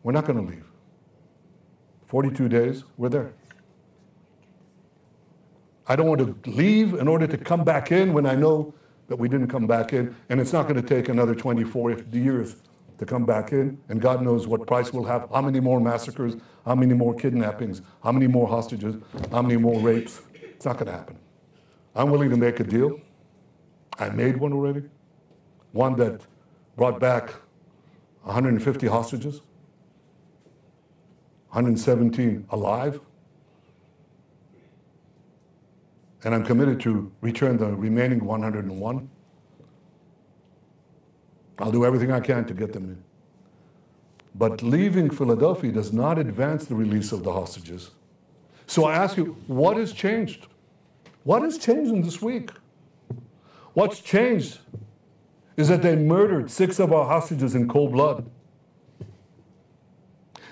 We're not going to leave. 42 days, we're there. I don't want to leave in order to come back in when I know that we didn't come back in, and it's not going to take another 24 years to come back in, and God knows what price we'll have, how many more massacres, how many more kidnappings, how many more hostages, how many more rapes. It's not going to happen. I'm willing to make a deal. I made one already, one that brought back 150 hostages, 117 alive, and I'm committed to return the remaining 101. I'll do everything I can to get them in. But leaving Philadelphia does not advance the release of the hostages. So I ask you, what has changed? What has changed in this week? What's changed is that they murdered 6 of our hostages in cold blood.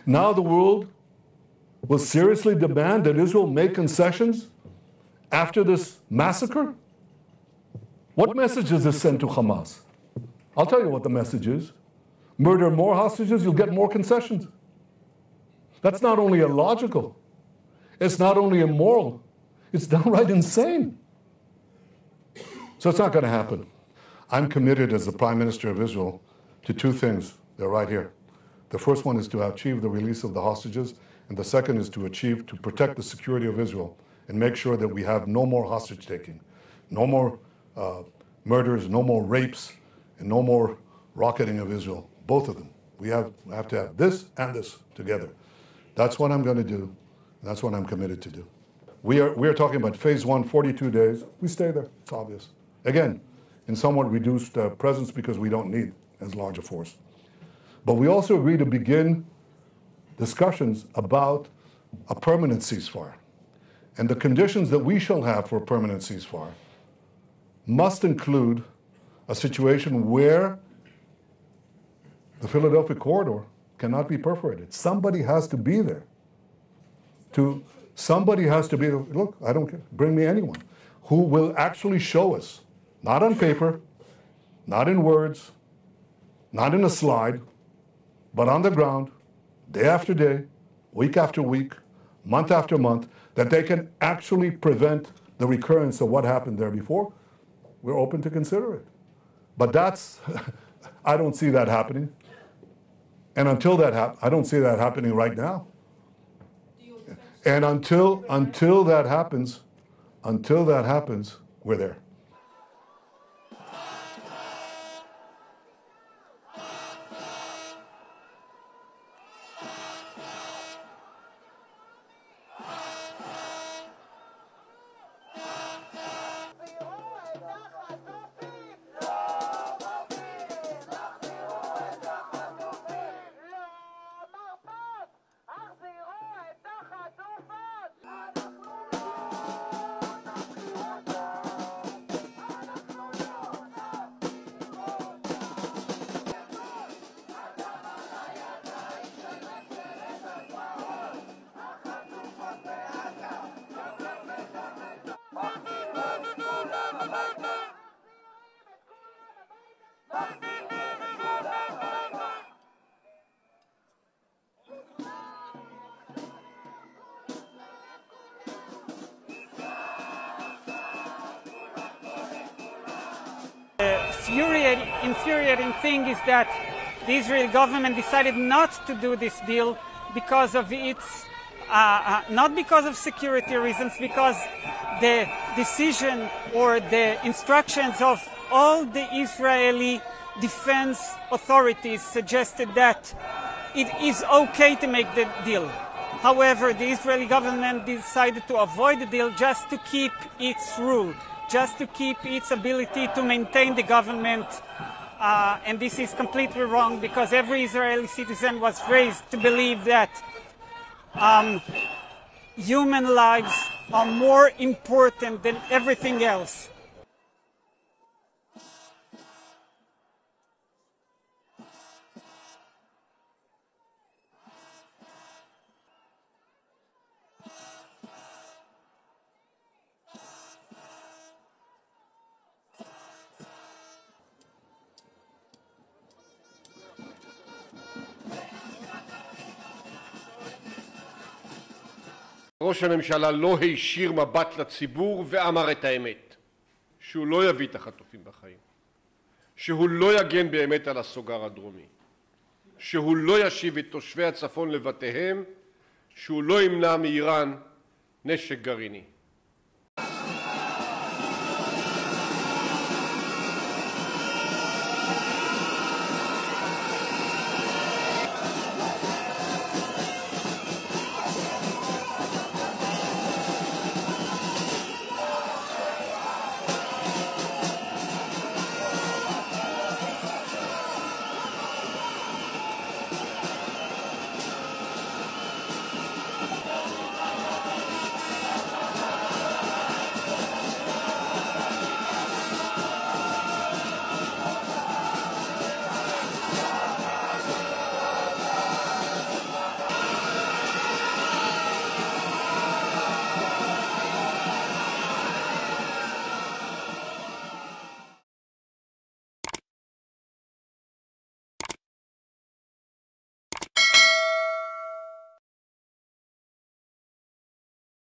Now the world will seriously demand that Israel make concessions after this massacre? What message does this send to Hamas? I'll tell you what the message is. Murder more hostages, you'll get more concessions. That's not only illogical, it's not only immoral, it's downright insane. So it's not going to happen. I'm committed as the Prime Minister of Israel to 2 things. They're right here. The first one is to achieve the release of the hostages, and the second is to protect the security of Israel and make sure that we have no more hostage taking, no more murders, no more rapes, and no more rocketing of Israel. Both of them. We have to have this and this together. That's what I'm going to do. That's what I'm committed to do. We are talking about phase 1, 42 days. We stay there. It's obvious. Again, in somewhat reduced presence because we don't need as large a force. But we also agree to begin discussions about a permanent ceasefire. And the conditions that we shall have for a permanent ceasefire must include a situation where the Philadelphia corridor cannot be perforated. Somebody has to be there. Somebody has to be there. Look, I don't care. Bring me anyone who will actually show us, not on paper, not in words, not in a slide, but on the ground, day after day, week after week, month after month, that they can actually prevent the recurrence of what happened there before. We're open to consider it. But I don't see that happening. And until that happens, I don't see that happening right now. And until that happens, we're there. Infuriating thing is that the Israeli government decided not to do this deal because of its, not because of security reasons, because the decision or the instructions of all the Israeli defense authorities suggested that it is okay to make the deal. However, the Israeli government decided to avoid the deal just to keep its rule, just to keep its ability to maintain the government. And this is completely wrong because every Israeli citizen was raised to believe that human lives are more important than everything else. ראש הממשלה לא הישיר מבט לציבור ואמר את האמת, שהוא לא יביא את החטופים בחיים, שהוא לא יגן באמת על הסוגר הדרומי, שהוא לא ישיב את תושבי הצפון לבתיהם, שהוא לא ימנע מאיראן נשק גרעיני.